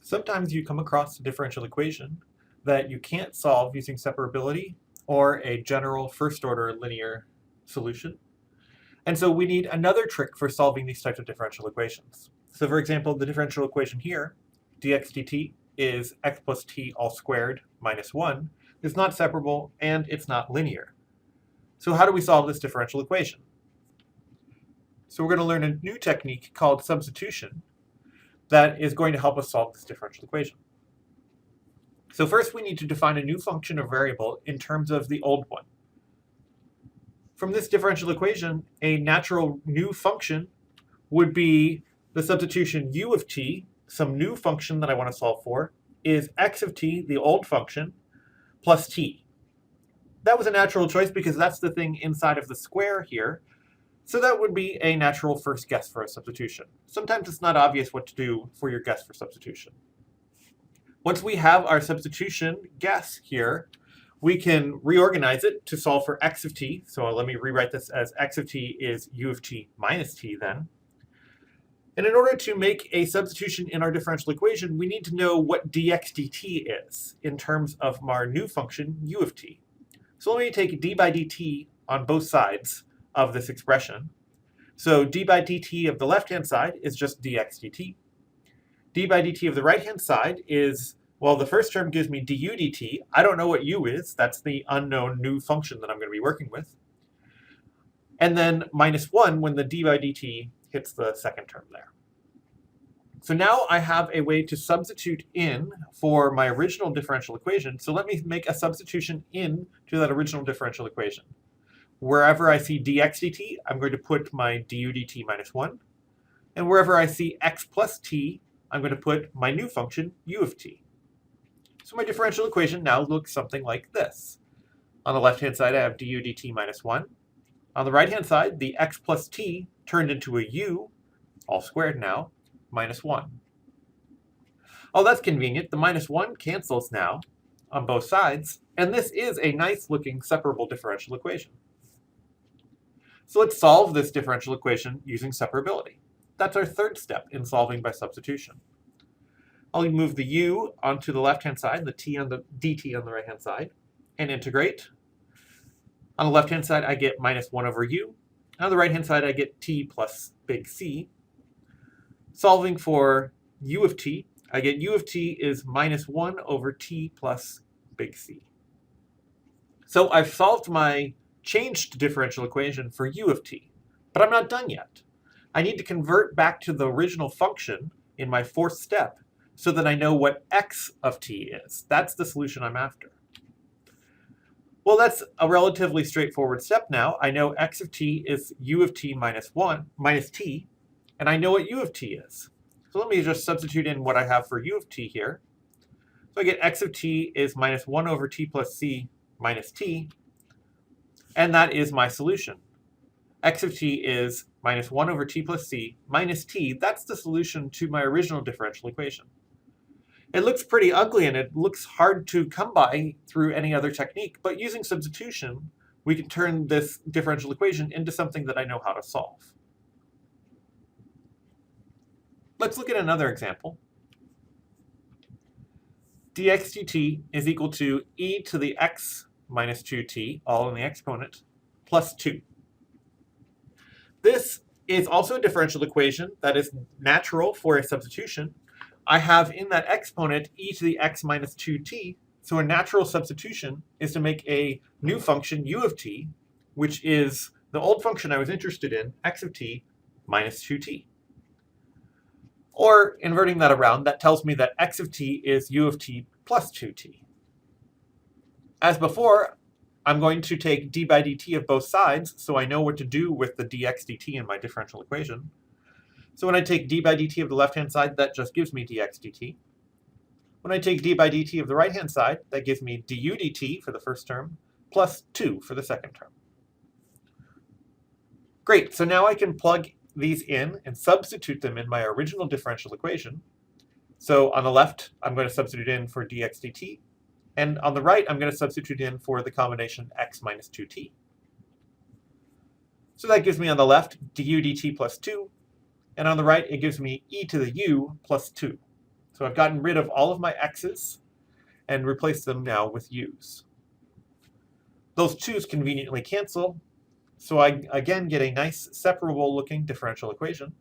Sometimes you come across a differential equation that you can't solve using separability or a general first-order linear solution. And so we need another trick for solving these types of differential equations. So for example, the differential equation here, dx dt is x plus t all squared minus 1, is not separable and it's not linear. So how do we solve this differential equation? So we're going to learn a new technique called substitution that is going to help us solve this differential equation. So first we need to define a new function or variable in terms of the old one. From this differential equation, a natural new function would be the substitution u of t, some new function that I want to solve for, is x of t, the old function, plus t. That was a natural choice because that's the thing inside of the square here. So that would be a natural first guess for a substitution. Sometimes it's not obvious what to do for your guess for substitution. Once we have our substitution guess here, we can reorganize it to solve for x of t. So let me rewrite this as x of t is u of t minus t then. And in order to make a substitution in our differential equation, we need to know what dx dt is in terms of our new function u of t. So let me take d by dt on both sides of this expression. So d by dt of the left-hand side is just dx dt. D by dt of the right-hand side is, well, the first term gives me du dt. I don't know what u is. That's the unknown new function that I'm going to be working with. And then minus 1 when the d by dt hits the second term there. So now I have a way to substitute in for my original differential equation. So let me make a substitution in to that original differential equation. Wherever I see dx dt, I'm going to put my du dt minus 1. And wherever I see x plus t, I'm going to put my new function u of t. So my differential equation now looks something like this. On the left-hand side, I have du dt minus 1. On the right-hand side, the x plus t turned into a u, all squared now, minus 1. Oh, that's convenient. The minus 1 cancels now on both sides, and this is a nice-looking separable differential equation. So let's solve this differential equation using separability. That's our third step in solving by substitution. I'll move the u onto the left-hand side, the t on the dt on the right-hand side, and integrate. On the left-hand side, I get minus 1 over u. On the right-hand side, I get t plus big C. Solving for u of t, I get u of t is minus 1 over t plus big C. So I've solved my changed differential equation for u of t, but I'm not done yet. I need to convert back to the original function in my fourth step so that I know what x of t is. That's the solution I'm after. Well, that's a relatively straightforward step now. I know x of t is u of t minus t, and I know what u of t is. So let me just substitute in what I have for u of t here. So I get x of t is minus 1 over t plus c minus t, and that is my solution. X of t is minus 1 over t plus c minus t. That's the solution to my original differential equation. It looks pretty ugly and it looks hard to come by through any other technique, but using substitution, we can turn this differential equation into something that I know how to solve. Let's look at another example. dx dt is equal to e to the x minus 2t, all in the exponent, plus 2. This is also a differential equation that is natural for a substitution. I have in that exponent e to the x minus 2t, so a natural substitution is to make a new function u of t, which is the old function I was interested in, x of t minus 2t. Or inverting that around, that tells me that x of t is u of t plus 2t. As before, I'm going to take d by dt of both sides, so I know what to do with the dx dt in my differential equation. So when I take d by dt of the left-hand side, that just gives me dx dt. When I take d by dt of the right-hand side, that gives me du dt for the first term, plus 2 for the second term. Great, so now I can plug these in and substitute them in my original differential equation. So on the left, I'm going to substitute in for dx dt. And on the right, I'm going to substitute in for the combination x minus 2t. So that gives me on the left du dt plus 2. And on the right, it gives me e to the u plus 2. So I've gotten rid of all of my x's and replaced them now with u's. Those 2's conveniently cancel, so I again get a nice separable looking differential equation.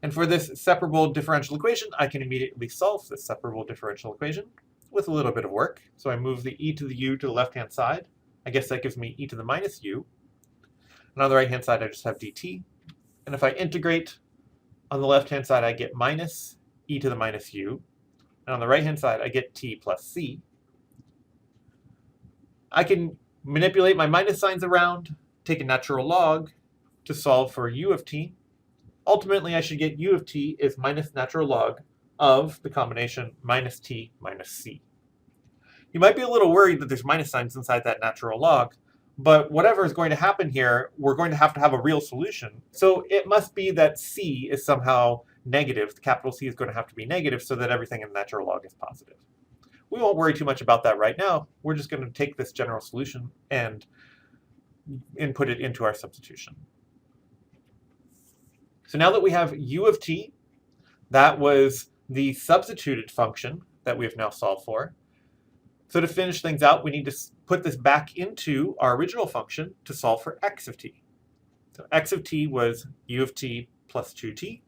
And for this separable differential equation, I can immediately solve this separable differential equation with a little bit of work. So I move the e to the u to the left-hand side. I guess that gives me e to the minus u. And on the right-hand side, I just have dt. And if I integrate, on the left-hand side, I get minus e to the minus u. And on the right-hand side, I get t plus c. I can manipulate my minus signs around, take a natural log to solve for u of t. Ultimately, I should get u of t is minus natural log of the combination minus t minus c. You might be a little worried that there's minus signs inside that natural log, but whatever is going to happen here, we're going to have a real solution. So it must be that c is somehow negative. The capital C is going to have to be negative so that everything in the natural log is positive. We won't worry too much about that right now. We're just going to take this general solution and input it into our substitution. So now that we have u of t, that was the substituted function that we have now solved for. So to finish things out, we need to put this back into our original function to solve for x of t. So x of t was u of t plus 2t.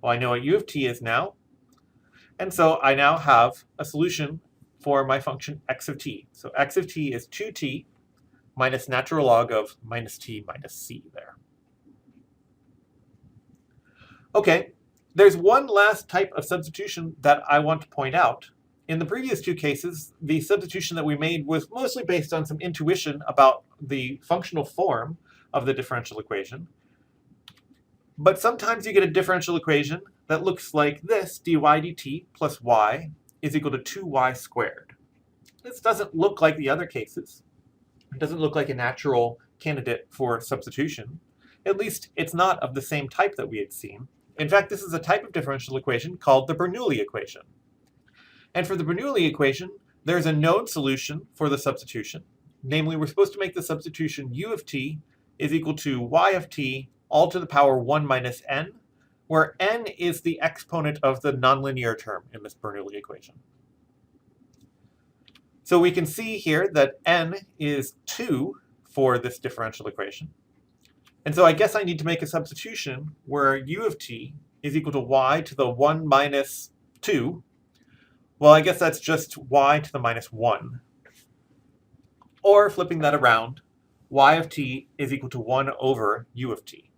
Well, I know what u of t is now. And so I now have a solution for my function x of t. So x of t is 2t minus natural log of minus t minus c there. Okay, there's one last type of substitution that I want to point out. In the previous two cases, the substitution that we made was mostly based on some intuition about the functional form of the differential equation. But sometimes you get a differential equation that looks like this, dy dt plus y is equal to 2y squared. This doesn't look like the other cases. It doesn't look like a natural candidate for substitution. At least it's not of the same type that we had seen. In fact, this is a type of differential equation called the Bernoulli equation. And for the Bernoulli equation, there's a known solution for the substitution. Namely, we're supposed to make the substitution u of t is equal to y of t all to the power 1 minus n, where n is the exponent of the nonlinear term in this Bernoulli equation. So we can see here that n is 2 for this differential equation. And so I guess I need to make a substitution where u of t is equal to y to the 1 minus 2. Well, I guess that's just y to the minus 1. Or flipping that around, y of t is equal to 1 over u of t.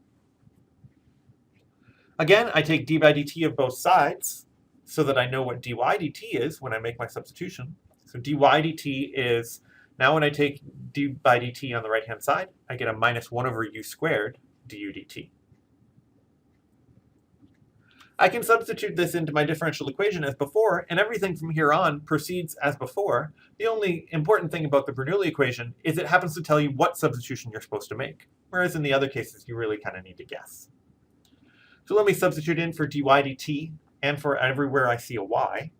Again, I take d by dt of both sides so that I know what dy dt is when I make my substitution. So dy dt is, now when I take d by dt on the right-hand side, I get a minus 1 over u squared du dt. I can substitute this into my differential equation as before, and everything from here on proceeds as before. The only important thing about the Bernoulli equation is it happens to tell you what substitution you're supposed to make, whereas in the other cases you really kind of need to guess. So let me substitute in for dy dt and for everywhere I see a y.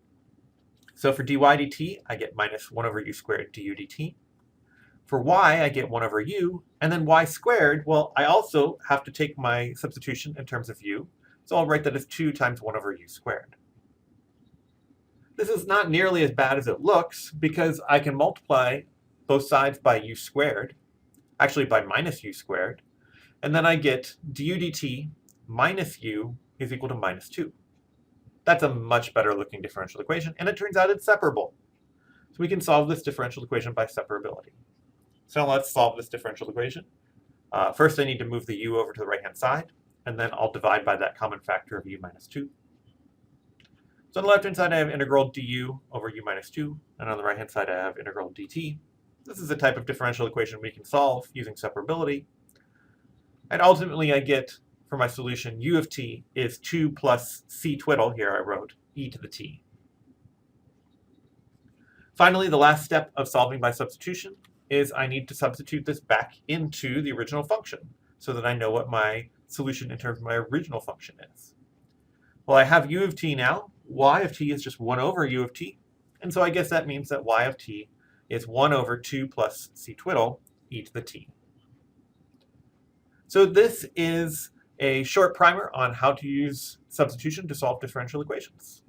So for dy dt, I get minus 1 over u squared du dt. For y, I get 1 over u, and then y squared, well, I also have to take my substitution in terms of u, so I'll write that as 2 times 1 over u squared. This is not nearly as bad as it looks, because I can multiply both sides by u squared, actually by minus u squared, and then I get du dt minus u is equal to minus 2. That's a much better looking differential equation, and it turns out it's separable. So we can solve this differential equation by separability. So let's solve this differential equation. First I need to move the u over to the right-hand side, and then I'll divide by that common factor of u minus 2. So on the left-hand side I have integral du over u minus 2, and on the right-hand side I have integral dt. This is a type of differential equation we can solve using separability. And ultimately I get, for my solution, u of t is 2 plus c twiddle, here I wrote, e to the t. Finally, the last step of solving by substitution is I need to substitute this back into the original function so that I know what my solution in terms of my original function is. Well, I have u of t now. Y of t is just 1 over u of t, and so I guess that means that y of t is 1 over 2 plus c twiddle e to the t. So this is a short primer on how to use substitution to solve differential equations.